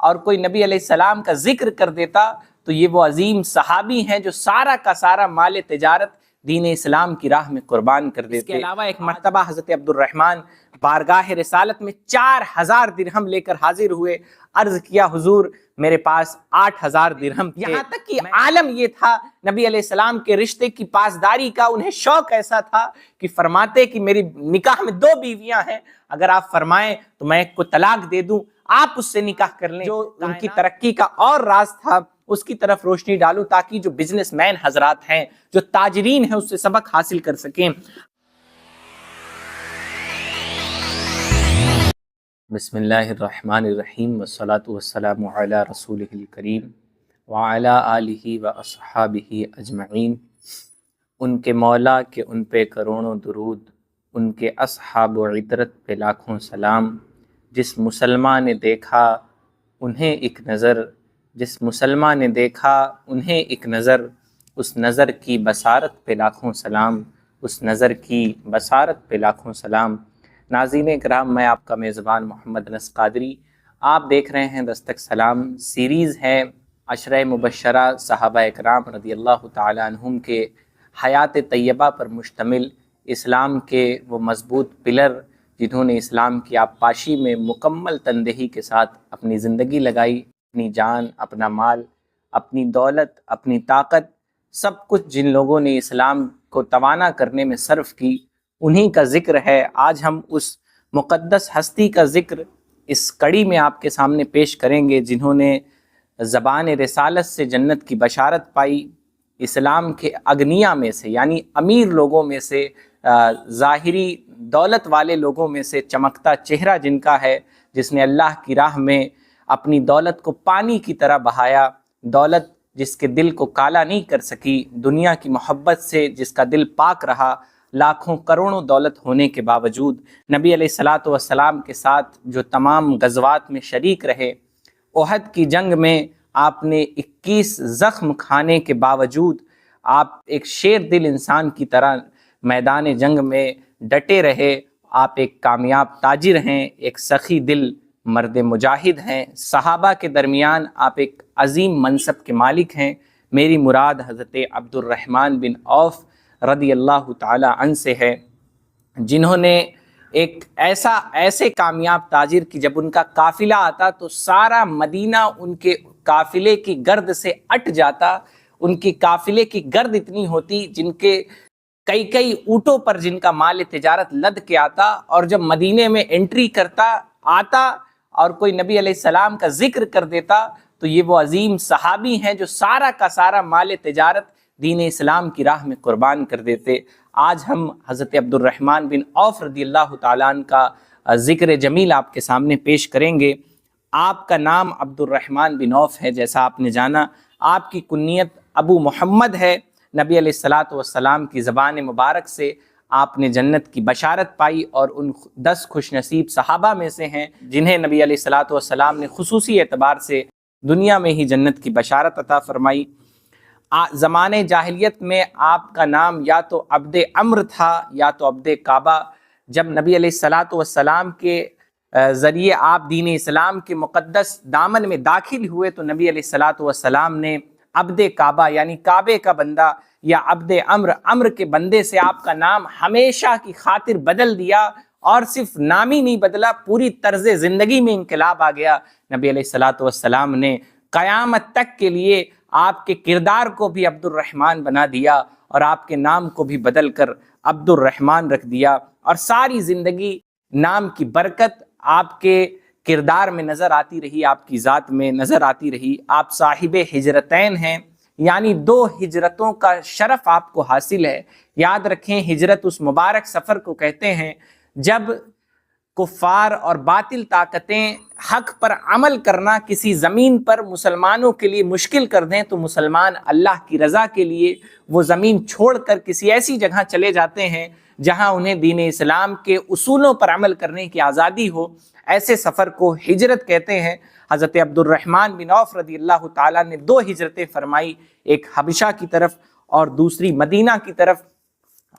اور کوئی نبی علیہ السلام کا ذکر کر دیتا تو یہ وہ عظیم صحابی ہیں جو سارا کا سارا مال تجارت دین اسلام کی راہ میں قربان کر دیتے۔ اس کے علاوہ ایک مرتبہ حضرت عبد الرحمن بارگاہ رسالت میں 4000 درہم لے کر حاضر ہوئے، عرض کیا حضور میرے پاس 8000 درہم تھے۔ یہاں تک کہ عالم یہ تھا نبی علیہ السلام کے رشتے کی پاسداری کا انہیں شوق ایسا تھا کہ فرماتے کہ میری نکاح میں 2 بیویاں ہیں، اگر آپ فرمائیں تو میں ایک کو طلاق دے دوں، آپ اس سے نکاح کر لیں۔ جو ان کی ترقی کا اور راز تھا اس کی طرف روشنی ڈالوں تاکہ جو بزنس مین حضرات ہیں، جو تاجرین ہیں، اس سے سبق حاصل کر سکیں۔ بسم اللہ الرحمن الرحیم والصلاة والسلام علی رسولہ الکریم وعلی آلہ واصحابہ اجمعین۔ ان کے مولا کہ ان پہ کروڑوں درود، ان کے اصحاب و عطرت پہ لاکھوں سلام۔ جس مسلمان نے دیکھا انہیں ایک نظر، جس مسلمان نے دیکھا انہیں ایک نظر، اس نظر کی بصارت پہ لاکھوں سلام، اس نظر کی بصارت پہ لاکھوں سلام۔ ناظرین کرام، میں آپ کا میزبان محمد انس قادری، آپ دیکھ رہے ہیں دستک سلام سیریز ہے عشرہ مبشرہ صحابہ اکرام رضی اللہ تعالی عنہم کے حیات طیبہ پر مشتمل، اسلام کے وہ مضبوط پلر جنہوں نے اسلام کی آبپاشی میں مکمل تندہی کے ساتھ اپنی زندگی لگائی، اپنی جان، اپنا مال، اپنی دولت، اپنی طاقت، سب کچھ جن لوگوں نے اسلام کو توانا کرنے میں صرف کی، انہی کا ذکر ہے۔ آج ہم اس مقدس ہستی کا ذکر اس کڑی میں آپ کے سامنے پیش کریں گے جنہوں نے زبان رسالت سے جنت کی بشارت پائی، اسلام کے اگنیا میں سے یعنی امیر لوگوں میں سے، ظاہری دولت والے لوگوں میں سے، چمکتا چہرہ جن کا ہے، جس نے اللہ کی راہ میں اپنی دولت کو پانی کی طرح بہایا، دولت جس کے دل کو کالا نہیں کر سکی، دنیا کی محبت سے جس کا دل پاک رہا، لاکھوں کروڑوں دولت ہونے کے باوجود نبی علیہ الصلاۃ والسلام کے ساتھ جو تمام غزوات میں شریک رہے، احد کی جنگ میں آپ نے 21 زخم کھانے کے باوجود آپ ایک شیر دل انسان کی طرح میدان جنگ میں ڈٹے رہے، آپ ایک کامیاب تاجر ہیں، ایک سخی دل مرد مجاہد ہیں، صحابہ کے درمیان آپ ایک عظیم منصب کے مالک ہیں۔ میری مراد حضرت عبد الرحمن بن عوف رضی اللہ تعالی عنہ سے ہے، جنہوں نے ایک ایسے کامیاب تاجر کی جب ان کا قافلہ آتا تو سارا مدینہ ان کے قافلے کی گرد سے اٹ جاتا، ان کی قافلے کی گرد اتنی ہوتی جن کے کئی اونٹوں پر جن کا مال تجارت لد کے آتا، اور جب مدینے میں انٹری آتا اور کوئی نبی علیہ السلام کا ذکر کر دیتا تو یہ وہ عظیم صحابی ہیں جو سارا کا سارا مال تجارت دین اسلام کی راہ میں قربان کر دیتے۔ آج ہم حضرت عبد الرحمن بن عوف رضی اللہ تعالیٰ عنہ کا ذکر جمیل آپ کے سامنے پیش کریں گے۔ آپ کا نام عبد الرحمن بن عوف ہے، جیسا آپ نے جانا، آپ کی کنیت ابو محمد ہے۔ نبی علیہ الصلاۃ والسلام کی زبان مبارک سے آپ نے جنت کی بشارت پائی اور ان 10 خوش نصیب صحابہ میں سے ہیں جنہیں نبی علیہ الصلاۃ والسلام نے خصوصی اعتبار سے دنیا میں ہی جنت کی بشارت عطا فرمائی۔ زمانے جاہلیت میں آپ کا نام یا تو عبد عمرو تھا یا تو عبد کعبہ۔ جب نبی علیہ الصلاۃ والسلام کے ذریعے آپ دین اسلام کے مقدس دامن میں داخل ہوئے تو نبی علیہ الصلاۃ والسلام نے عبد کعبہ یعنی کعبے کا بندہ یا عبد عمرو کے بندے سے آپ کا نام ہمیشہ کی خاطر بدل دیا، اور صرف نام ہی نہیں بدلا، پوری طرز زندگی میں انقلاب آ گیا۔ نبی علیہ الصلاۃ والسلام نے قیامت تک کے لیے آپ کے کردار کو بھی عبد الرحمن بنا دیا اور آپ کے نام کو بھی بدل کر عبد الرحمن رکھ دیا، اور ساری زندگی نام کی برکت آپ کے کردار میں نظر آتی رہی، آپ کی ذات میں نظر آتی رہی۔ آپ صاحب ہجرتین ہیں، یعنی 2 ہجرتوں کا شرف آپ کو حاصل ہے۔ یاد رکھیں، ہجرت اس مبارک سفر کو کہتے ہیں جب کفار اور باطل طاقتیں حق پر عمل کرنا کسی زمین پر مسلمانوں کے لیے مشکل کر دیں تو مسلمان اللہ کی رضا کے لیے وہ زمین چھوڑ کر کسی ایسی جگہ چلے جاتے ہیں جہاں انہیں دین اسلام کے اصولوں پر عمل کرنے کی آزادی ہو۔ ایسے سفر کو ہجرت کہتے ہیں۔ حضرت عبد الرحمن بن عوف رضی اللہ تعالیٰ نے 2 ہجرتیں فرمائی، ایک حبشہ کی طرف اور دوسری مدینہ کی طرف۔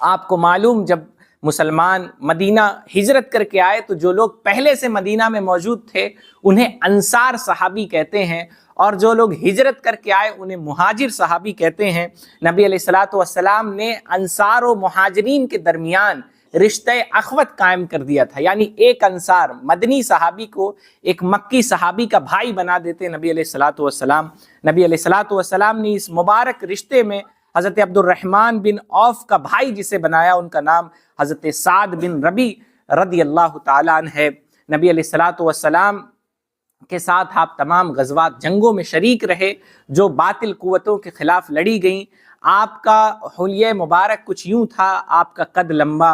آپ کو معلوم، جب مسلمان مدینہ ہجرت کر کے آئے تو جو لوگ پہلے سے مدینہ میں موجود تھے انہیں انصار صحابی کہتے ہیں، اور جو لوگ ہجرت کر کے آئے انہیں مہاجر صحابی کہتے ہیں۔ نبی علیہ الصلوۃ والسلام نے انصار و مہاجرین کے درمیان رشتہ اخوت قائم کر دیا تھا، یعنی ایک انصار مدنی صحابی کو ایک مکی صحابی کا بھائی بنا دیتے نبی علیہ الصلوۃ والسلام۔ نبی علیہ الصلوۃ والسلام نے اس مبارک رشتے میں حضرت عبد الرحمن بن عوف کا بھائی جسے بنایا، ان کا نام حضرت سعد بن ربی رضی اللہ تعالیٰ عنہ ہے۔ نبی علیہ الصلوۃ والسلام کے ساتھ آپ تمام غزوات جنگوں میں شریک رہے جو باطل قوتوں کے خلاف لڑی گئیں۔ آپ کا حلیہ مبارک کچھ یوں تھا، آپ کا قد لمبا،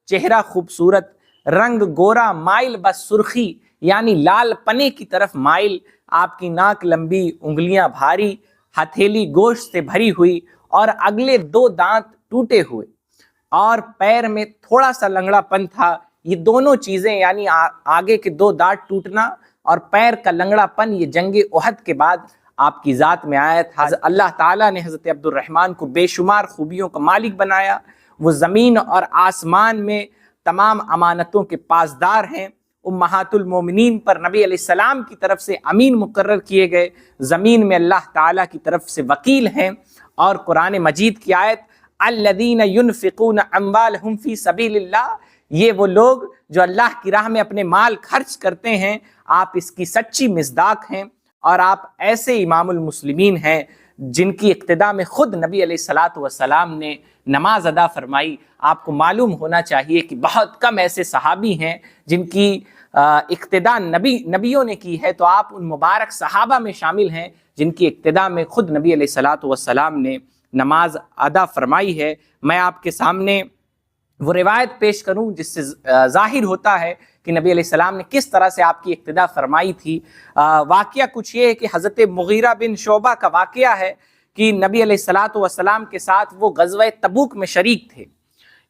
چہرہ خوبصورت، رنگ گورا مائل بس سرخی یعنی لال پنے کی طرف مائل، آپ کی ناک لمبی، انگلیاں بھاری، ہتھیلی گوشت سے بھری ہوئی اور اگلے 2 دانت ٹوٹے ہوئے، اور پیر میں تھوڑا سا لنگڑا پن تھا۔ یہ دونوں چیزیں یعنی آگے کے 2 دانت ٹوٹنا اور پیر کا لنگڑا پن یہ جنگ احد کے بعد آپ کی ذات میں آیا تھا۔ اللہ تعالیٰ نے حضرت عبد الرحمن کو بے شمار خوبیوں کا مالک بنایا، وہ زمین اور آسمان میں تمام امانتوں کے پاسدار ہیں، امہات المومنین پر نبی علیہ السلام کی طرف سے امین مقرر کیے گئے، زمین میں اللہ تعالیٰ کی طرف سے وکیل ہیں۔ اور قرآن مجید کی آیت الذین ينفقون اموالهم فی سبیل اللہ، یہ وہ لوگ جو اللہ کی راہ میں اپنے مال خرچ کرتے ہیں، آپ اس کی سچی مصداق ہیں، اور آپ ایسے امام المسلمین ہیں جن کی اقتداء میں خود نبی علیہ الصلوۃ والسلام نے نماز ادا فرمائی۔ آپ کو معلوم ہونا چاہیے کہ بہت کم ایسے صحابی ہیں جن کی اقتداء نبیوں نے کی ہے، تو آپ ان مبارک صحابہ میں شامل ہیں جن کی اقتداء میں خود نبی علیہ الصلوۃ والسلام نے نماز ادا فرمائی ہے۔ میں آپ کے سامنے وہ روایت پیش کروں جس سے ظاہر ہوتا ہے کہ نبی علیہ السلام نے کس طرح سے آپ کی اقتداء فرمائی تھی۔ واقعہ کچھ یہ ہے کہ حضرت مغیرہ بن شعبہ کا واقعہ ہے کہ نبی علیہ الصلوۃ والسلام کے ساتھ وہ غزوہ تبوک میں شریک تھے۔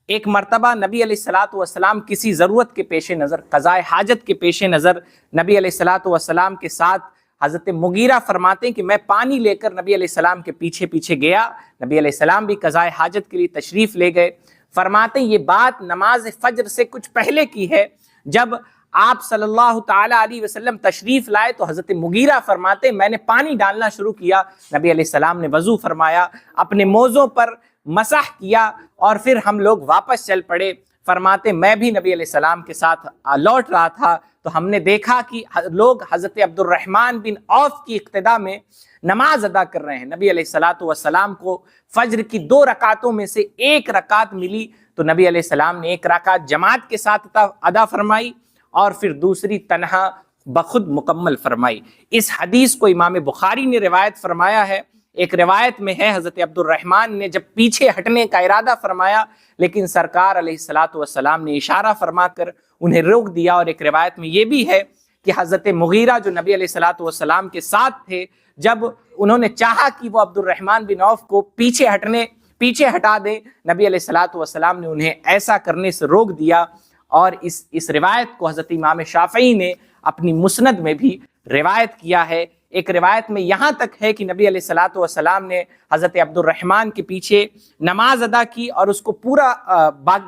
ایک مرتبہ نبی علیہ الصلوۃ والسلام کسی ضرورت کے پیش نظر، قضاء حاجت کے پیش نظر نبی علیہ الصلوۃ والسلام کے ساتھ حضرت مغیرہ فرماتے ہیں کہ میں پانی لے کر نبی علیہ السلام کے پیچھے پیچھے گیا، نبی علیہ السلام بھی قضاء حاجت کے لیے تشریف لے گئے۔ فرماتے ہیں یہ بات نماز فجر سے کچھ پہلے کی ہے، جب آپ صلی اللہ تعالیٰ علیہ وسلم تشریف لائے تو حضرت مغیرہ فرماتے میں نے پانی ڈالنا شروع کیا، نبی علیہ السلام نے وضو فرمایا، اپنے موزوں پر مسح کیا اور پھر ہم لوگ واپس چل پڑے۔ فرماتے میں بھی نبی علیہ السلام کے ساتھ لوٹ رہا تھا تو ہم نے دیکھا کہ لوگ حضرت عبد الرحمن بن عوف کی اقتداء میں نماز ادا کر رہے ہیں۔ نبی علیہ الصلوۃ والسلام کو فجر کی 2 رکعتوں میں سے 1 رکعت ملی تو نبی علیہ السلام نے 1 رکعت جماعت کے ساتھ ادا فرمائی اور پھر دوسری تنہا بخود مکمل فرمائی۔ اس حدیث کو امام بخاری نے روایت فرمایا ہے۔ ایک روایت میں ہے حضرت عبد الرحمن نے جب پیچھے ہٹنے کا ارادہ فرمایا لیکن سرکار علیہ الصلوۃ والسلام نے اشارہ فرما کر انہیں روک دیا، اور ایک روایت میں یہ بھی ہے کہ حضرت مغیرہ جو نبی علیہ الصلوۃ والسلام کے ساتھ تھے، جب انہوں نے چاہا کہ وہ عبد الرحمن بن عوف کو پیچھے ہٹا دے، نبی علیہ الصلوۃ والسلام نے انہیں ایسا کرنے سے روک دیا۔ اور اس روایت کو حضرت امام شافعی نے اپنی مسند میں بھی روایت کیا ہے۔ ایک روایت میں یہاں تک ہے کہ نبی علیہ الصلوۃ والسلام نے حضرت عبد الرحمن کے پیچھے نماز ادا کی اور اس کو پورا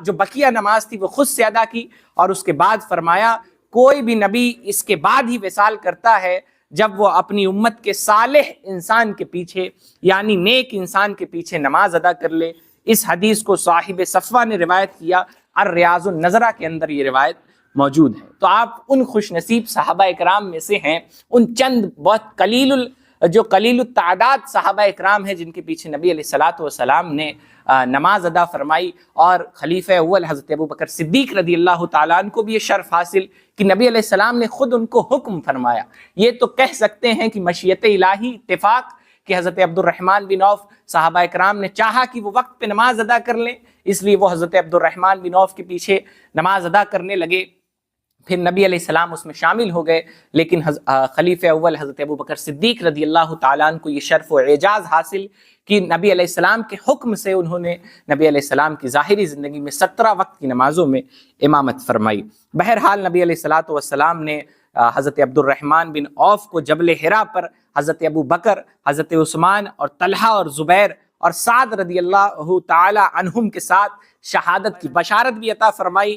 جو بقیہ نماز تھی وہ خود سے ادا کی، اور اس کے بعد فرمایا کوئی بھی نبی اس کے بعد ہی وصال کرتا ہے جب وہ اپنی امت کے صالح انسان کے پیچھے یعنی نیک انسان کے پیچھے نماز ادا کر لے۔ اس حدیث کو صاحب صفوہ نے روایت کیا، الریاض النظرہ کے اندر یہ روایت موجود ہے۔ تو آپ ان خوش نصیب صحابہ اکرام میں سے ہیں، ان چند بہت قلیل التعداد صحابہ اکرام ہیں جن کے پیچھے نبی علیہ الصلوۃ والسلام نے نماز ادا فرمائی، اور خلیفہ اول حضرت ابوبکر صدیق رضی اللہ تعالیٰ عنہ کو بھی یہ شرف حاصل کہ نبی علیہ السلام نے خود ان کو حکم فرمایا۔ یہ تو کہہ سکتے ہیں کہ مشیت الہی اتفاق کہ حضرت عبد الرحمن بن عوف صحابہ اکرام نے چاہا کہ وہ وقت پہ نماز ادا کر لیں، اس لیے وہ حضرت عبد الرحمن بن عوف کے پیچھے نماز ادا کرنے لگے، پھر نبی علیہ السلام اس میں شامل ہو گئے، لیکن خلیفہ اول حضرت ابوبکر صدیق رضی اللہ تعالیٰ عنہ کو یہ شرف و اعجاز حاصل کہ نبی علیہ السلام کے حکم سے انہوں نے نبی علیہ السلام کی ظاہری زندگی میں 17 وقت کی نمازوں میں امامت فرمائی۔ بہرحال نبی علیہ الصلوۃ والسلام نے حضرت عبد الرحمن بن عوف کو جبل حرا پر حضرت ابو بکر، حضرت عثمان اور طلحہ اور زبیر اور سعد رضی اللہ تعالی عنہم کے ساتھ شہادت کی بشارت بھی عطا فرمائی۔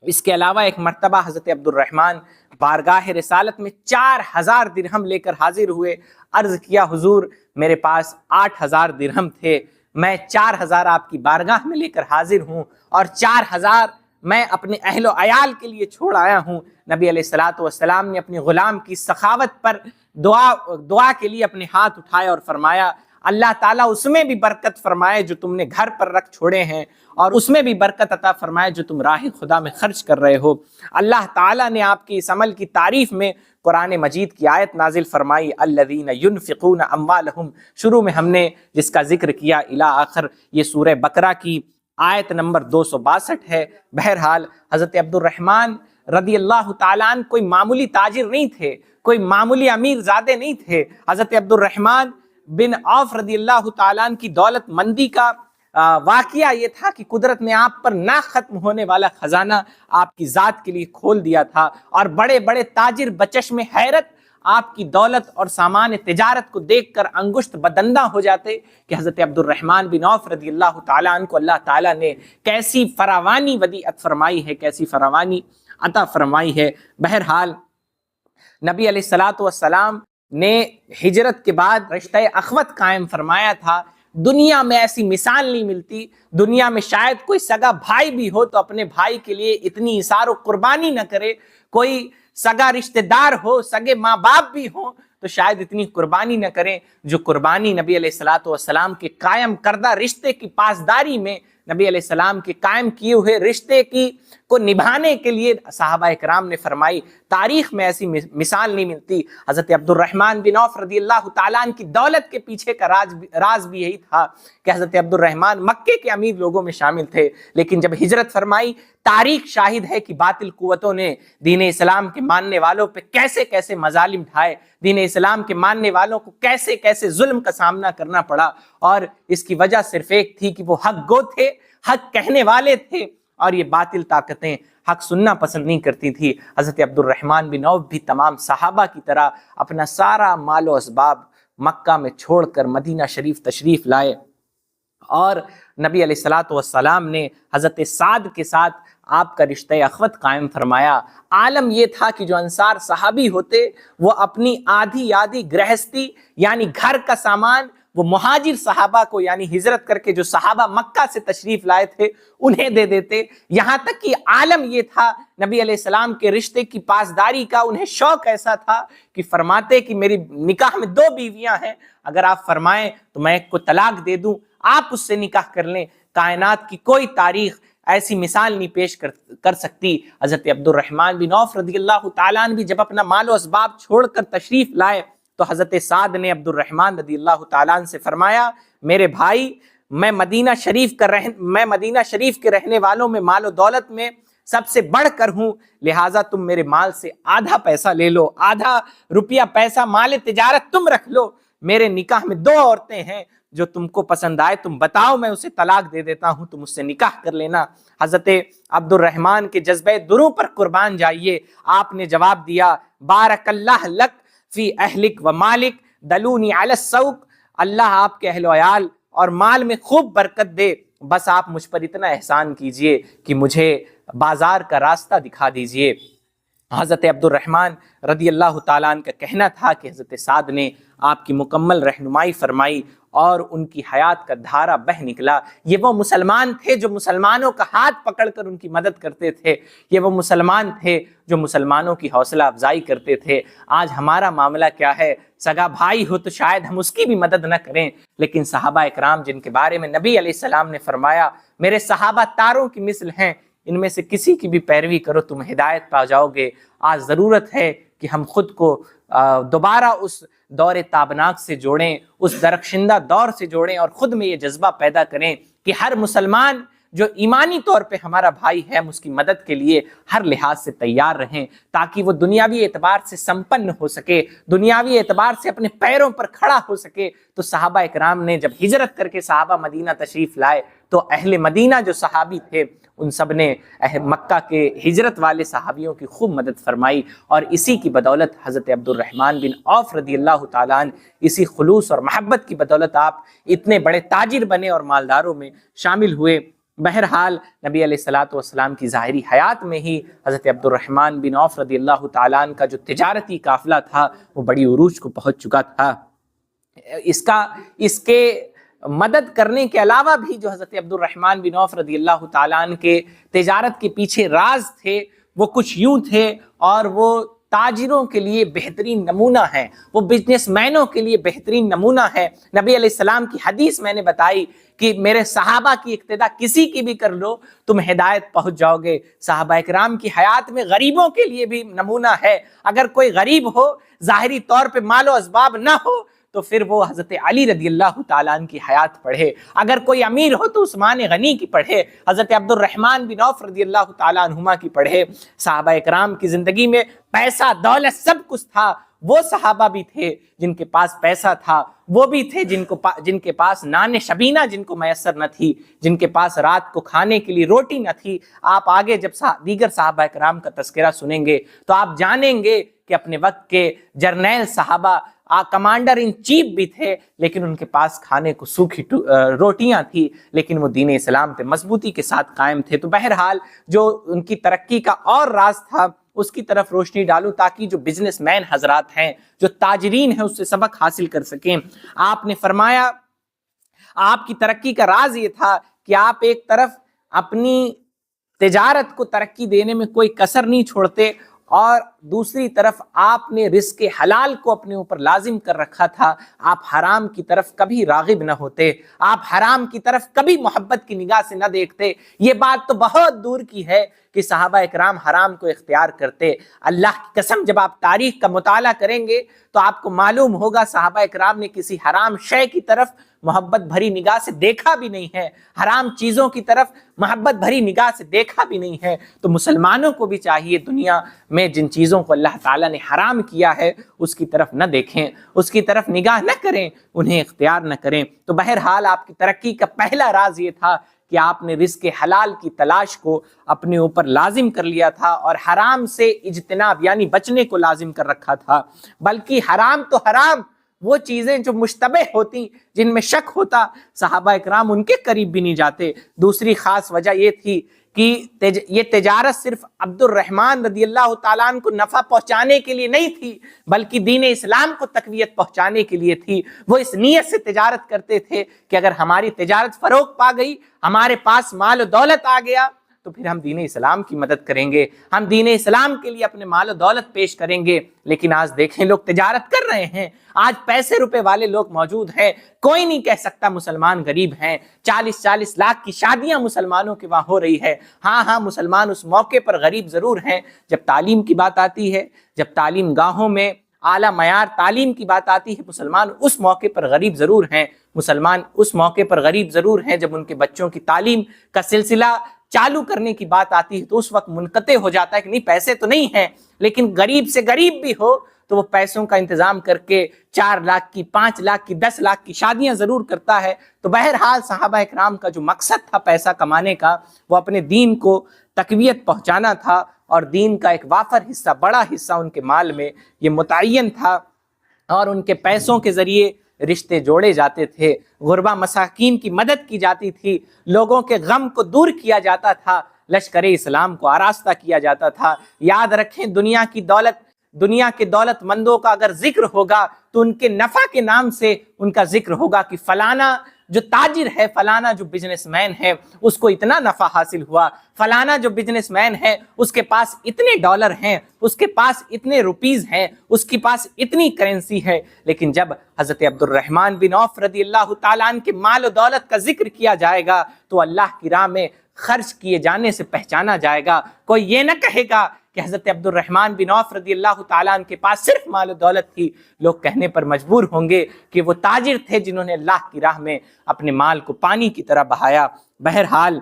اس کے علاوہ ایک مرتبہ حضرت عبد الرحمن بارگاہ رسالت میں 4000 درہم لے کر حاضر ہوئے۔ عرض کیا حضور میرے پاس 8000 درہم تھے، میں 4000 آپ کی بارگاہ میں لے کر حاضر ہوں اور 4000 میں اپنے اہل و عیال کے لیے چھوڑ آیا ہوں۔ نبی علیہ الصلوۃ والسلام نے اپنے غلام کی سخاوت پر دعا کے لیے اپنے ہاتھ اٹھائے اور فرمایا اللہ تعالیٰ اس میں بھی برکت فرمائے جو تم نے گھر پر رکھ چھوڑے ہیں، اور اس میں بھی برکت عطا فرمائے جو تم راہ خدا میں خرچ کر رہے ہو۔ اللہ تعالیٰ نے آپ کی اس عمل کی تعریف میں قرآن مجید کی آیت نازل فرمائی الذین ينفقون اموالہم، شروع میں ہم نے جس کا ذکر کیا الی آخر، یہ سورہ بقرہ کی آیت نمبر 262 ہے۔ بہرحال حضرت عبد الرحمن رضی اللہ تعالیٰ عنہ کوئی معمولی تاجر نہیں تھے، کوئی معمولی امیر زادے نہیں تھے۔ حضرت عبد الرحمن بن عوف رضی اللہ تعالیٰ عنہ کی دولت مندی کا واقعہ یہ تھا کہ قدرت نے آپ پر نہ ختم ہونے والا خزانہ آپ کی ذات کے لیے کھول دیا تھا، اور بڑے بڑے تاجر بچشم حیرت آپ کی دولت اور سامان تجارت کو دیکھ کر انگشت بدندہ ہو جاتے کہ حضرت عبد الرحمن بن عوف رضی اللہ تعالیٰ عنہ کو اللہ تعالیٰ نے کیسی فراوانی ودیعت فرمائی ہے، کیسی فراوانی عطا فرمائی ہے۔ بہرحال نبی علیہ الصلوۃ والسلام نے ہجرت کے بعد رشتہ اخوت قائم فرمایا تھا۔ دنیا میں ایسی مثال نہیں ملتی، دنیا میں شاید کوئی سگا بھائی بھی ہو تو اپنے بھائی کے لیے اتنی ایثار و قربانی نہ کرے، کوئی سگا رشتہ دار ہو، سگے ماں باپ بھی ہوں تو شاید اتنی قربانی نہ کریں جو قربانی نبی علیہ الصلوۃ والسلام کے قائم کردہ رشتے کی پاسداری میں، نبی علیہ السلام کے قائم کیے ہوئے رشتے کو نبھانے کے لیے صحابہ کرام نے فرمائی۔ تاریخ میں ایسی مثال نہیں ملتی۔ حضرت عبد الرحمن بن عوف رضی اللہ تعالیٰ عنہ کی دولت کے پیچھے کا راز بھی یہی تھا کہ حضرت عبد الرحمن مکے کے امیر لوگوں میں شامل تھے، لیکن جب ہجرت فرمائی تاریخ شاہد ہے کہ باطل قوتوں نے دین اسلام کے ماننے والوں پہ کیسے کیسے مظالم ڈھائے، دین اسلام کے ماننے والوں کو کیسے کیسے ظلم کا سامنا کرنا پڑا، اور اس کی وجہ صرف ایک تھی کہ وہ حق گو تھے، حق کہنے والے تھے، اور یہ باطل طاقتیں حق سننا پسند نہیں کرتی تھی۔ حضرت عبد الرحمن بن عوف بھی تمام صحابہ کی طرح اپنا سارا مال و اسباب مکہ میں چھوڑ کر مدینہ شریف تشریف لائے، اور نبی علیہ الصلوۃ والسلام نے حضرت سعد کے ساتھ آپ کا رشتہ اخوت قائم فرمایا۔ عالم یہ تھا کہ جو انصار صحابی ہوتے وہ اپنی آدھی گرہستی یعنی گھر کا سامان وہ مہاجر صحابہ کو، یعنی ہجرت کر کے جو صحابہ مکہ سے تشریف لائے تھے انہیں دے دیتے، یہاں تک کہ عالم یہ تھا نبی علیہ السلام کے رشتے کی پاسداری کا انہیں شوق ایسا تھا کہ فرماتے کہ میری نکاح میں 2 بیویاں ہیں، اگر آپ فرمائیں تو میں ایک کو طلاق دے دوں، آپ اس سے نکاح کر لیں۔ کائنات کی کوئی تاریخ ایسی مثال نہیں پیش کر سکتی۔ حضرت عبد الرحمن بن عوف رضی اللہ تعالیٰ عنہ بھی جب اپنا مال و اسباب چھوڑ کر تشریف لائے تو حضرت سعد نے عبد الرحمن رضی اللہ تعالیٰ عنہ سے فرمایا میرے بھائی، میں مدینہ شریف کے رہنے والوں میں مال و دولت میں سب سے بڑھ کر ہوں، لہٰذا تم میرے مال سے آدھا پیسہ لے لو، آدھا روپیہ پیسہ مال تجارت تم رکھ لو، میرے نکاح میں 2 عورتیں ہیں، جو تم کو پسند آئے تم بتاؤ، میں اسے طلاق دے دیتا ہوں، تم اس سے نکاح کر لینا۔ حضرت عبد الرحمن کے جذبہ دروں پر قربان جائیے، آپ نے جواب دیا بارک اللہ لک فی اہلک و مالک دلونی علی السوق، اللہ آپ کے اہل و عیال اور مال میں خوب برکت دے، بس آپ مجھ پر اتنا احسان کیجئے کہ مجھے بازار کا راستہ دکھا دیجئے۔ حضرت عبد الرحمن رضی اللہ تعالیٰ عنہ کا کہنا تھا کہ حضرت سعد نے آپ کی مکمل رہنمائی فرمائی اور ان کی حیات کا دھارا بہ نکلا۔ یہ وہ مسلمان تھے جو مسلمانوں کا ہاتھ پکڑ کر ان کی مدد کرتے تھے، یہ وہ مسلمان تھے جو مسلمانوں کی حوصلہ افزائی کرتے تھے۔ آج ہمارا معاملہ کیا ہے؟ سگا بھائی ہو تو شاید ہم اس کی بھی مدد نہ کریں، لیکن صحابہ اکرام جن کے بارے میں نبی علیہ السلام نے فرمایا میرے صحابہ تاروں کی مثل ہیں، ان میں سے کسی کی بھی پیروی کرو تم ہدایت پا جاؤ گے۔ آج ضرورت ہے کہ ہم خود کو دوبارہ اس دور تابناک سے جوڑیں، اس درخشندہ دور سے جوڑیں، اور خود میں یہ جذبہ پیدا کریں کہ ہر مسلمان جو ایمانی طور پہ ہمارا بھائی ہے ہم اس کی مدد کے لیے ہر لحاظ سے تیار رہیں تاکہ وہ دنیاوی اعتبار سے سمپن ہو سکے، دنیاوی اعتبار سے اپنے پیروں پر کھڑا ہو سکے۔ تو صحابہ اکرام نے جب ہجرت کر کے صحابہ مدینہ تشریف لائے تو اہل مدینہ جو صحابی تھے ان سب نے مکہ کے ہجرت والے صحابیوں کی خوب مدد فرمائی، اور اسی کی بدولت حضرت عبد الرحمن بن عوف رضی اللہ تعالیٰ عنہ، اسی خلوص اور محبت کی بدولت آپ اتنے بڑے تاجر بنے اور مالداروں میں شامل ہوئے۔ بہرحال نبی علیہ الصلوۃ والسلام کی ظاہری حیات میں ہی حضرت عبد الرحمن بن عوف رضی اللہ تعالیٰ عنہ کا جو تجارتی قافلہ تھا وہ بڑی عروج کو پہنچ چکا تھا۔ اس کے مدد کرنے کے علاوہ بھی جو حضرت عبد الرحمن بن عوف رضی اللہ تعالیٰ عنہ کے تجارت کے پیچھے راز تھے وہ کچھ یوں تھے، اور وہ تاجروں کے لیے بہترین نمونہ ہے، وہ بزنس مینوں کے لیے بہترین نمونہ ہے۔ نبی علیہ السلام کی حدیث میں نے بتائی کہ میرے صحابہ کی اقتدا کسی کی بھی کر لو تم ہدایت پہنچ جاؤ گے۔ صحابہ اکرام کی حیات میں غریبوں کے لیے بھی نمونہ ہے، اگر کوئی غریب ہو ظاہری طور پہ مال و اسباب نہ ہو تو پھر وہ حضرت علی رضی اللہ تعالیٰ عنہ کی حیات پڑھے، اگر کوئی امیر ہو تو عثمان غنی کی پڑھے، حضرت عبد الرحمن بن عوف رضی اللہ تعالیٰ عنہما کی پڑھے۔ صحابہ اکرام کی زندگی میں پیسہ دولت سب کچھ تھا، وہ صحابہ بھی تھے جن کے پاس پیسہ تھا، وہ بھی تھے جن کے پاس نان شبینہ جن کو میسر نہ تھی، جن کے پاس رات کو کھانے کے لیے روٹی نہ تھی۔ آپ آگے جب دیگر صحابہ اکرام کا تذکرہ سنیں گے تو آپ جانیں گے کہ اپنے وقت کے جرنیل صحابہ کمانڈر ان چیف بھی تھے، لیکن ان کے پاس کھانے کو سوکھی روٹیاں تھی، لیکن وہ دین اسلام پہ مضبوطی کے ساتھ قائم تھے۔ تو بہرحال جو ان کی ترقی کا اور راز تھا اس کی طرف روشنی ڈالوں تاکہ جو بزنس مین حضرات ہیں، جو تاجرین ہیں، اس سے سبق حاصل کر سکیں۔ آپ نے فرمایا آپ کی ترقی کا راز یہ تھا کہ آپ ایک طرف اپنی تجارت کو ترقی دینے میں کوئی کسر نہیں چھوڑتے، اور دوسری طرف آپ نے رزق حلال کو اپنے اوپر لازم کر رکھا تھا۔ آپ حرام کی طرف کبھی راغب نہ ہوتے، آپ حرام کی طرف کبھی محبت کی نگاہ سے نہ دیکھتے۔ یہ بات تو بہت دور کی ہے کہ صحابہ اکرام حرام کو اختیار کرتے۔ اللہ کی قسم جب آپ تاریخ کا مطالعہ کریں گے تو آپ کو معلوم ہوگا صحابہ اکرام نے کسی حرام شے کی طرف محبت بھری نگاہ سے دیکھا بھی نہیں ہے، حرام چیزوں کی طرف محبت بھری نگاہ سے دیکھا بھی نہیں ہے۔ تو مسلمانوں کو بھی چاہیے دنیا میں جن چیزوں کو اللہ تعالیٰ نے حرام کیا ہے اس کی طرف نہ دیکھیں، اس کی طرف نگاہ نہ کریں، انہیں اختیار نہ کریں۔ تو بہرحال آپ کی ترقی کا پہلا راز یہ تھا کہ آپ نے رزق حلال کی تلاش کو اپنے اوپر لازم کر لیا تھا، اور حرام سے اجتناب یعنی بچنے کو لازم کر رکھا تھا۔ بلکہ حرام تو حرام، وہ چیزیں جو مشتبہ ہوتی، جن میں شک ہوتا، صحابہ اکرام ان کے قریب بھی نہیں جاتے۔ دوسری خاص وجہ یہ تھی کہ یہ تجارت صرف عبد الرحمن رضی اللہ تعالیٰ عنہ کو نفع پہنچانے کے لیے نہیں تھی، بلکہ دین اسلام کو تقویت پہنچانے کے لیے تھی۔ وہ اس نیت سے تجارت کرتے تھے کہ اگر ہماری تجارت فروغ پا گئی، ہمارے پاس مال و دولت آ گیا، تو پھر ہم دین اسلام کی مدد کریں گے، ہم دین اسلام کے لیے اپنے مال و دولت پیش کریں گے۔ لیکن آج دیکھیں لوگ تجارت کر رہے ہیں، آج پیسے روپے والے لوگ موجود ہیں، کوئی نہیں کہہ سکتا مسلمان غریب ہیں۔ 40-40 لاکھ کی شادیاں مسلمانوں کے وہاں ہو رہی ہے۔ ہاں مسلمان اس موقع پر غریب ضرور ہیں جب تعلیم کی بات آتی ہے، جب تعلیم گاہوں میں اعلیٰ معیار تعلیم کی بات آتی ہے، مسلمان اس موقع پر غریب ضرور ہیں۔ مسلمان اس موقع پر غریب ضرور ہیں جب ان کے بچوں کی تعلیم کا سلسلہ چالو کرنے کی بات آتی ہے تو اس وقت منقطع ہو جاتا ہے کہ نہیں پیسے تو نہیں ہیں، لیکن غریب سے غریب بھی ہو تو وہ پیسوں کا انتظام کر کے 4 لاکھ کی، 5 لاکھ کی، 10 لاکھ کی شادیاں ضرور کرتا ہے۔ تو بہرحال صحابہ اکرام کا جو مقصد تھا پیسہ کمانے کا، وہ اپنے دین کو تقویت پہنچانا تھا، اور دین کا ایک وافر حصہ، بڑا حصہ ان کے مال میں یہ متعین تھا، اور ان کے پیسوں کے ذریعے رشتے جوڑے جاتے تھے، غربا مساکین کی مدد کی جاتی تھی، لوگوں کے غم کو دور کیا جاتا تھا، لشکر اسلام کو آراستہ کیا جاتا تھا۔ یاد رکھیں دنیا کے دولت مندوں کا اگر ذکر ہوگا تو ان کے نفع کے نام سے ان کا ذکر ہوگا کہ فلانا جو تاجر ہے، فلانا جو بزنس مین ہے اس کو اتنا نفع حاصل ہوا، فلانا جو بزنس مین ہے اس کے پاس اتنے ڈالر ہیں، اس کے پاس اتنے روپیز ہیں، اس کے پاس اتنی کرنسی ہے۔ لیکن جب حضرت عبد الرحمن بن عوف رضی اللہ تعالیٰ عنہ کے مال و دولت کا ذکر کیا جائے گا تو اللہ کی راہ میں خرچ کیے جانے سے پہچانا جائے گا۔ کوئی یہ نہ کہے گا کہ حضرت عبد الرحمن بن عوف رضی اللہ تعالیٰ عنہ کے پاس صرف مال و دولت تھی، لوگ کہنے پر مجبور ہوں گے کہ وہ تاجر تھے جنہوں نے اللہ کی راہ میں اپنے مال کو پانی کی طرح بہایا۔ بہرحال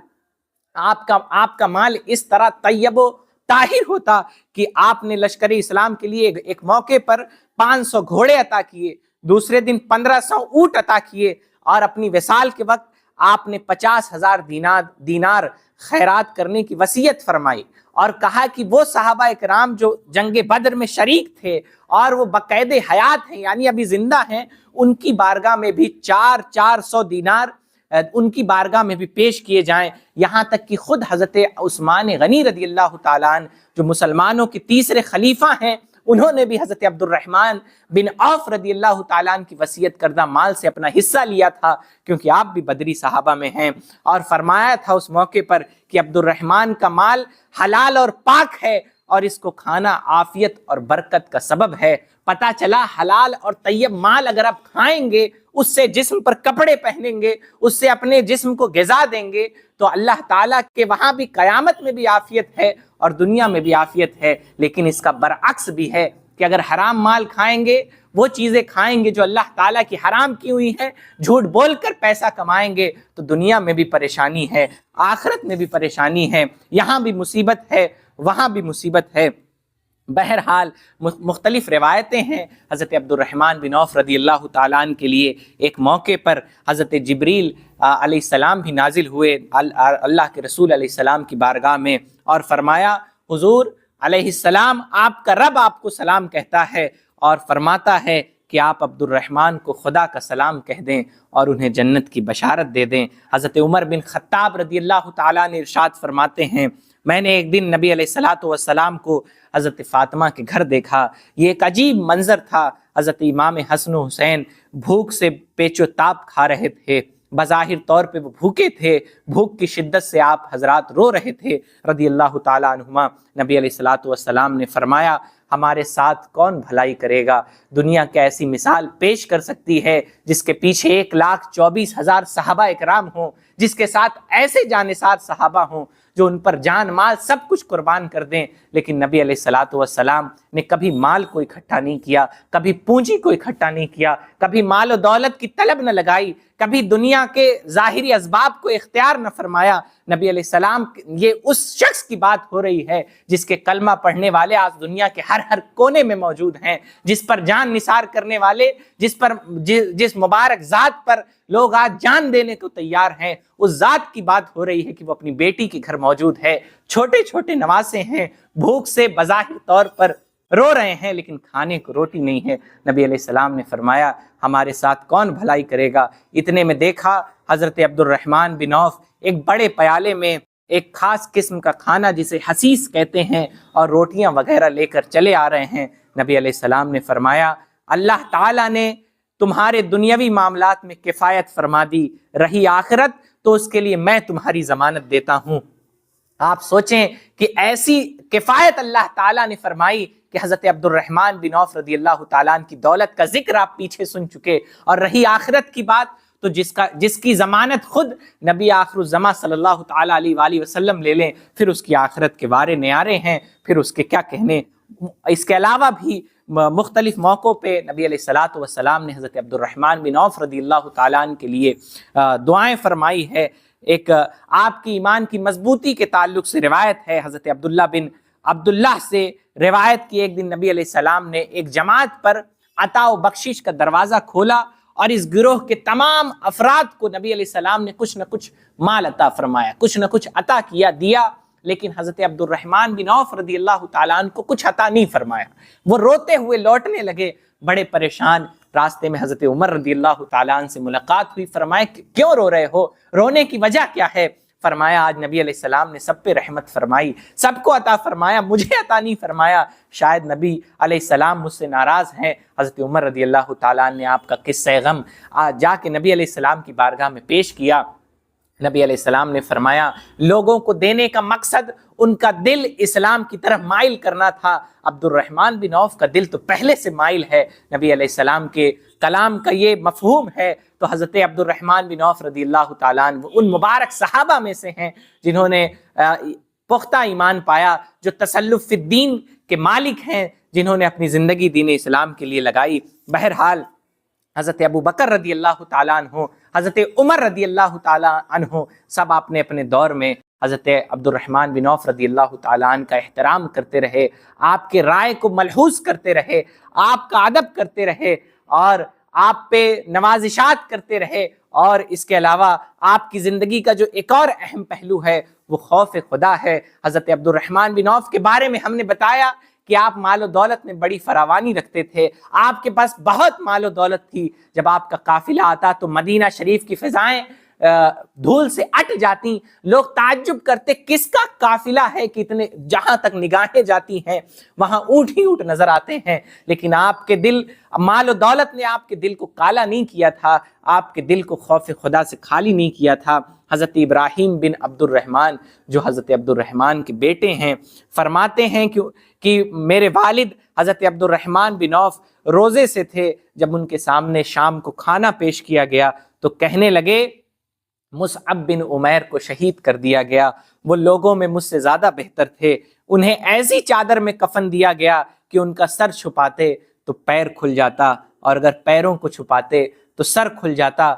آپ کا مال اس طرح طیب و طاہر ہوتا کہ آپ نے لشکر اسلام کے لیے ایک موقع پر 500 گھوڑے عطا کیے، دوسرے دن 1500 اونٹ عطا کیے، اور اپنی وصال کے وقت آپ نے 50,000 دینار خیرات کرنے کی وصیت فرمائی، اور کہا کہ وہ صحابہ اکرام جو جنگ بدر میں شریک تھے اور وہ بقید حیات ہیں، یعنی ابھی زندہ ہیں، ان کی بارگاہ میں بھی 400 دینار ان کی بارگاہ میں بھی پیش کیے جائیں، یہاں تک کہ خود حضرت عثمان غنی رضی اللہ تعالیٰ عنہ جو مسلمانوں کے تیسرے خلیفہ ہیں، انہوں نے بھی حضرت عبد الرحمن بن عوف رضی اللہ تعالیٰ عنہ کی وصیت کردہ مال سے اپنا حصہ لیا تھا، کیونکہ آپ بھی بدری صحابہ میں ہیں، اور فرمایا تھا اس موقع پر کہ عبد الرحمن کا مال حلال اور پاک ہے، اور اس کو کھانا عافیت اور برکت کا سبب ہے۔ پتہ چلا حلال اور طیب مال اگر آپ کھائیں گے، اس سے جسم پر کپڑے پہنیں گے، اس سے اپنے جسم کو غذا دیں گے، تو اللہ تعالیٰ کے وہاں بھی قیامت میں بھی عافیت ہے اور دنیا میں بھی عافیت ہے۔ لیکن اس کا برعکس بھی ہے کہ اگر حرام مال کھائیں گے، وہ چیزیں کھائیں گے جو اللہ تعالیٰ کی حرام کی ہوئی ہیں، جھوٹ بول کر پیسہ کمائیں گے، تو دنیا میں بھی پریشانی ہے، آخرت میں بھی پریشانی ہے، یہاں بھی مصیبت ہے، وہاں بھی مصیبت ہے۔ بہرحال مختلف روایتیں ہیں۔ حضرت عبد الرحمن بن عوف رضی اللہ تعالیٰ عنہ کے لیے ایک موقع پر حضرت جبریل علیہ السلام بھی نازل ہوئے اللہ کے رسول علیہ السلام کی بارگاہ میں، اور فرمایا حضور علیہ السلام آپ کا رب آپ کو سلام کہتا ہے اور فرماتا ہے کہ آپ عبد الرحمن کو خدا کا سلام کہہ دیں اور انہیں جنت کی بشارت دے دیں۔ حضرت عمر بن خطاب رضی اللہ تعالیٰ نے ارشاد فرماتے ہیں، میں نے ایک دن نبی علیہ السلام کو حضرت فاطمہ کے گھر دیکھا، یہ ایک عجیب منظر تھا۔ حضرت امام حسن و حسین بھوک سے پیچ و تاب کھا رہے تھے، بظاہر طور پہ وہ بھوکے تھے، بھوک کی شدت سے آپ حضرات رو رہے تھے رضی اللہ تعالیٰ عنہما۔ نبی علیہ السلام نے فرمایا، ہمارے ساتھ کون بھلائی کرے گا؟ دنیا کی ایسی مثال پیش کر سکتی ہے جس کے پیچھے 1,24,000 صحابہ اکرام ہوں، جس کے ساتھ ایسے جانثار صحابہ ہوں جو ان پر جان مال سب کچھ قربان کر دیں، لیکن نبی علیہ السلام نے کبھی مال کو اکٹھا نہیں کیا، کبھی پونجی کو اکٹھا نہیں کیا، کبھی مال و دولت کی طلب نہ لگائی، کبھی دنیا کے ظاہری اسباب کو اختیار نہ فرمایا۔ نبی علیہ السلام، یہ اس شخص کی بات ہو رہی ہے جس کے کلمہ پڑھنے والے آج دنیا کے ہر کونے میں موجود ہیں، جس پر جان نثار کرنے والے، جس مبارک ذات پر لوگ آج جان دینے کو تیار ہیں، اس ذات کی بات ہو رہی ہے کہ وہ اپنی بیٹی کے گھر موجود ہے، چھوٹے چھوٹے نواسے ہیں، بھوک سے بظاہر طور پر رو رہے ہیں لیکن کھانے کو روٹی نہیں ہے۔ نبی علیہ السلام نے فرمایا، ہمارے ساتھ کون بھلائی کرے گا؟ اتنے میں دیکھا حضرت عبد الرحمن بن عوف ایک بڑے پیالے میں ایک خاص قسم کا کھانا جسے حسیس کہتے ہیں اور روٹیاں وغیرہ لے کر چلے آ رہے ہیں۔ نبی علیہ السلام نے فرمایا، اللہ تعالیٰ نے تمہارے دنیاوی معاملات میں کفایت فرما دی، رہی آخرت تو اس کے لیے میں تمہاری ضمانت دیتا ہوں۔ آپ سوچیں کہ ایسی کفایت اللہ تعالیٰ نے فرمائی کہ حضرت عبد الرحمن بن عوف رضی اللہ تعالیٰ عنہ کی دولت کا ذکر آپ پیچھے سن چکے، اور رہی آخرت کی بات تو جس کی ضمانت خود نبی آخر الزماں صلی اللہ تعالیٰ علیہ وآلہ وسلم لے لیں، پھر اس کی آخرت کے وارے نیارے ہیں، پھر اس کے کیا کہنے۔ اس کے علاوہ بھی مختلف موقعوں پہ نبی علیہ السلام نے حضرت عبد الرحمن بن عوف رضی اللہ تعالیٰ عنہ کے لیے دعائیں فرمائی ہے۔ ایک آپ کی ایمان کی مضبوطی کے تعلق سے روایت ہے، حضرت عبداللہ بن عبداللہ سے روایت کی، ایک دن نبی علیہ السلام نے ایک جماعت پر عطا و بخشش کا دروازہ کھولا، اور اس گروہ کے تمام افراد کو نبی علیہ السلام نے کچھ نہ کچھ مال عطا فرمایا، کچھ نہ کچھ عطا دیا، لیکن حضرت عبد الرحمن بن عوف رضی اللہ تعالیٰ عنہ کو کچھ عطا نہیں فرمایا۔ وہ روتے ہوئے لوٹنے لگے، بڑے پریشان۔ راستے میں حضرت عمر رضی اللہ تعالیٰ عنہ سے ملاقات ہوئی، فرمایا کیوں رو رہے ہو؟ رونے کی وجہ کیا ہے؟ فرمایا آج نبی علیہ السلام نے سب پہ رحمت فرمائی، سب کو عطا فرمایا، مجھے عطا نہیں فرمایا، شاید نبی علیہ السلام مجھ سے ناراض ہیں۔ حضرت عمر رضی اللہ تعالیٰ عنہ نے آپ کا قصہ غم جا کے نبی علیہ السلام کی بارگاہ میں پیش کیا۔ نبی علیہ السلام نے فرمایا، لوگوں کو دینے کا مقصد ان کا دل اسلام کی طرف مائل کرنا تھا۔ عبد الرحمن بن عوف کا دل تو پہلے سے مائل ہے، نبی علیہ السلام کے کلام کا یہ مفہوم ہے۔ تو حضرت عبد الرحمن بن عوف رضی اللہ تعالیٰ عنہ ان مبارک صحابہ میں سے ہیں جنہوں نے پختہ ایمان پایا، جو تسلف فی الدین کے مالک ہیں، جنہوں نے اپنی زندگی دین اسلام کے لیے لگائی۔ بہرحال حضرت ابو بکر رضی اللہ تعالیٰ عنہ، حضرت عمر رضی اللہ تعالیٰ عنہ، سب آپ نے اپنے دور میں حضرت عبد الرحمن بن عوف رضی اللہ تعالیٰ عنہ کا احترام کرتے رہے، آپ کے رائے کو ملحوظ کرتے رہے، آپ کا ادب کرتے رہے اور آپ پہ نوازشات کرتے رہے، اور اس کے علاوہ آپ کی زندگی کا جو ایک اور اہم پہلو ہے وہ خوف خدا ہے۔ حضرت عبد الرحمن بن عوف کے بارے میں ہم نے بتایا کہ آپ مال و دولت میں بڑی فراوانی رکھتے تھے، آپ کے پاس بہت مال و دولت تھی۔ جب آپ کا قافلہ آتا تو مدینہ شریف کی فضائیں دھول سے اٹ جاتی، لوگ تعجب کرتے کس کا قافلہ ہے کہ اتنے جہاں تک نگاہیں جاتی ہیں وہاں اونٹ ہی اونٹ نظر آتے ہیں، لیکن آپ کے دل، مال و دولت نے آپ کے دل کو کالا نہیں کیا تھا، آپ کے دل کو خوف خدا سے خالی نہیں کیا تھا۔ حضرت ابراہیم بن عبد الرحمن جو حضرت عبد الرحمن کے بیٹے ہیں، فرماتے ہیں کہ میرے والد حضرت عبد الرحمن بن عوف روزے سے تھے، جب ان کے سامنے شام کو کھانا پیش کیا گیا تو کہنے لگے مصعب بن عمیر کو شہید کر دیا گیا، وہ لوگوں میں مجھ سے زیادہ بہتر تھے، انہیں ایسی چادر میں کفن دیا گیا کہ ان کا سر چھپاتے تو پیر کھل جاتا اور اگر پیروں کو چھپاتے تو سر کھل جاتا۔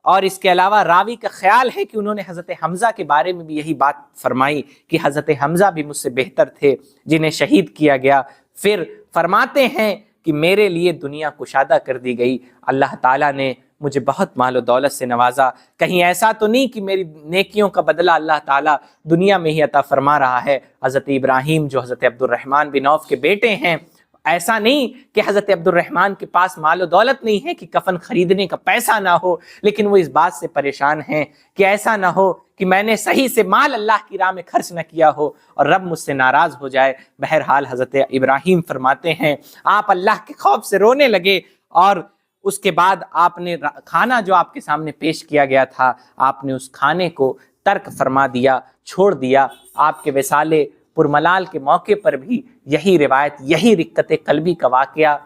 اور اس کے علاوہ راوی کا خیال ہے کہ انہوں نے حضرت حمزہ کے بارے میں بھی یہی بات فرمائی کہ حضرت حمزہ بھی مجھ سے بہتر تھے جنہیں شہید کیا گیا۔ پھر فرماتے ہیں کہ میرے لیے دنیا کشادہ کر دی گئی، اللہ تعالیٰ نے مجھے بہت مال و دولت سے نوازا، کہیں ایسا تو نہیں کہ میری نیکیوں کا بدلہ اللہ تعالیٰ دنیا میں ہی عطا فرما رہا ہے۔ حضرت ابراہیم جو حضرت عبد الرحمن بن عوف کے بیٹے ہیں، ایسا نہیں کہ حضرت عبد الرحمن کے پاس مال و دولت نہیں ہے کہ کفن خریدنے کا پیسہ نہ ہو، لیکن وہ اس بات سے پریشان ہیں کہ ایسا نہ ہو کہ میں نے صحیح سے مال اللہ کی راہ میں خرچ نہ کیا ہو اور رب مجھ سے ناراض ہو جائے۔ بہرحال حضرت ابراہیم فرماتے ہیں آپ اللہ کے خوف سے رونے لگے، اور اس کے بعد آپ نے کھانا جو آپ کے سامنے پیش کیا گیا تھا، آپ نے اس کھانے کو ترک فرما دیا، چھوڑ دیا۔ آپ کے وصال پرملال کے موقع پر بھی یہی روایت، یہی رقت قلبی کا واقعہ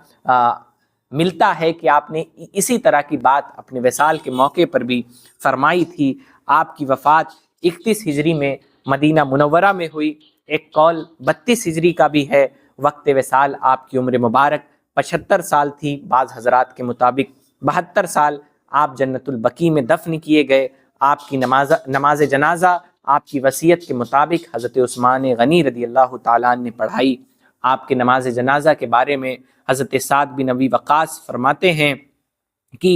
ملتا ہے کہ آپ نے اسی طرح کی بات اپنے وصال کے موقع پر بھی فرمائی تھی۔ آپ کی وفات 31 ہجری میں مدینہ منورہ میں ہوئی، ایک قول 32 ہجری کا بھی ہے۔ وقت وصال آپ کی عمر مبارک 75 سال تھی، بعض حضرات کے مطابق 72 سال۔ آپ جنت البقیع میں دفن کیے گئے۔ آپ کی نماز جنازہ آپ کی وصیت کے مطابق حضرت عثمان غنی رضی اللہ تعالیٰ عنہ نے پڑھائی۔ آپ کے نماز جنازہ کے بارے میں حضرت سعد بن ابی وقاص فرماتے ہیں کہ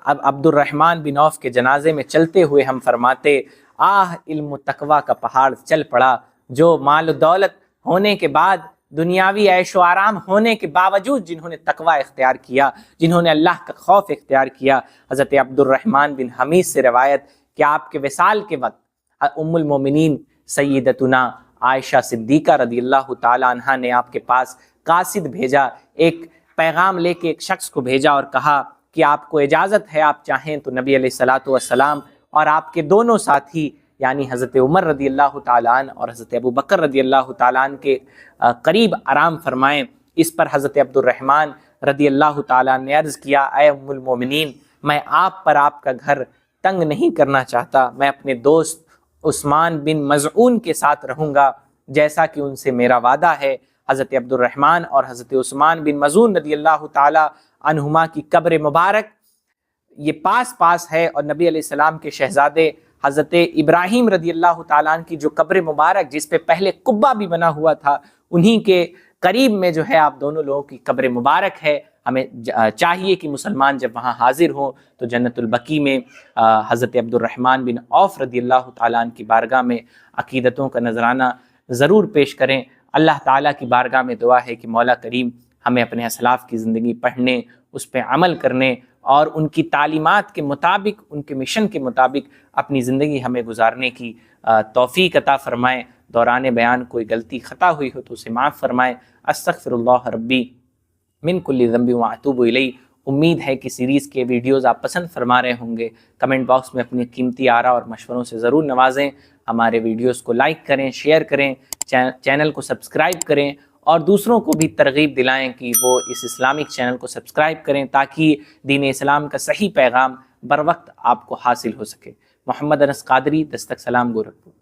عبد الرحمن بن عوف کے جنازے میں چلتے ہوئے ہم فرماتے آہ علم و تقوی کا پہاڑ چل پڑا، جو مال و دولت ہونے کے بعد، دنیاوی عیش و آرام ہونے کے باوجود جنہوں نے تقوی اختیار کیا، جنہوں نے اللہ کا خوف اختیار کیا۔ حضرت عبد الرحمن بن حمید سے روایت کہ آپ کے وصال کے وقت ام المومنین سیدتنا عائشہ صدیقہ رضی اللہ تعالی عنہا نے آپ کے پاس قاصد بھیجا، ایک پیغام لے کے ایک شخص کو بھیجا اور کہا کہ آپ کو اجازت ہے، آپ چاہیں تو نبی علیہ الصلوۃ والسلام اور آپ کے دونوں ساتھی یعنی حضرت عمر رضی اللہ تعالیٰ عنہ اور حضرت ابو بکر رضی اللہ تعالیٰ عنہ کے قریب آرام فرمائیں۔ اس پر حضرت عبد الرحمن رضی اللہ تعالیٰ عنہ نے عرض کیا اے ام المومنین، میں آپ پر آپ کا گھر تنگ نہیں کرنا چاہتا، میں اپنے دوست عثمان بن مظعون کے ساتھ رہوں گا جیسا کہ ان سے میرا وعدہ ہے۔ حضرت عبد الرحمن اور حضرت عثمان بن مظعون رضی اللہ تعالیٰ عنہما کی قبر مبارک یہ پاس پاس ہے، اور نبی علیہ السلام کے شہزادے حضرت ابراہیم رضی اللہ تعالیٰ عنہ کی جو قبر مبارک جس پہ پہلے قبہ بھی بنا ہوا تھا، انہی کے قریب میں جو ہے آپ دونوں لوگوں کی قبر مبارک ہے۔ ہمیں چاہیے کہ مسلمان جب وہاں حاضر ہوں تو جنت البقیع میں حضرت عبد الرحمن بن عوف رضی اللہ تعالیٰ عنہ کی بارگاہ میں عقیدتوں کا نذرانہ ضرور پیش کریں۔ اللہ تعالیٰ کی بارگاہ میں دعا ہے کہ مولا کریم ہمیں اپنے اسلاف کی زندگی پڑھنے، اس پہ عمل کرنے اور ان کی تعلیمات کے مطابق، ان کے مشن کے مطابق اپنی زندگی ہمیں گزارنے کی توفیق عطا فرمائے۔ دوران بیان کوئی غلطی خطا ہوئی ہو تو اسے معاف فرمائے۔ استغفر اللہ ربی من کل ذنب واتوب الیہ۔ امید ہے کہ سیریز کے ویڈیوز آپ پسند فرما رہے ہوں گے۔ کمنٹ باکس میں اپنی قیمتی آراء اور مشوروں سے ضرور نوازیں۔ ہمارے ویڈیوز کو لائک کریں، شیئر کریں، چینل کو سبسکرائب کریں اور دوسروں کو بھی ترغیب دلائیں کہ وہ اس اسلامک چینل کو سبسکرائب کریں تاکہ دین اسلام کا صحیح پیغام بر وقت آپ کو حاصل ہو سکے۔ محمد انس قادری، دستک سلام، گورکھپور۔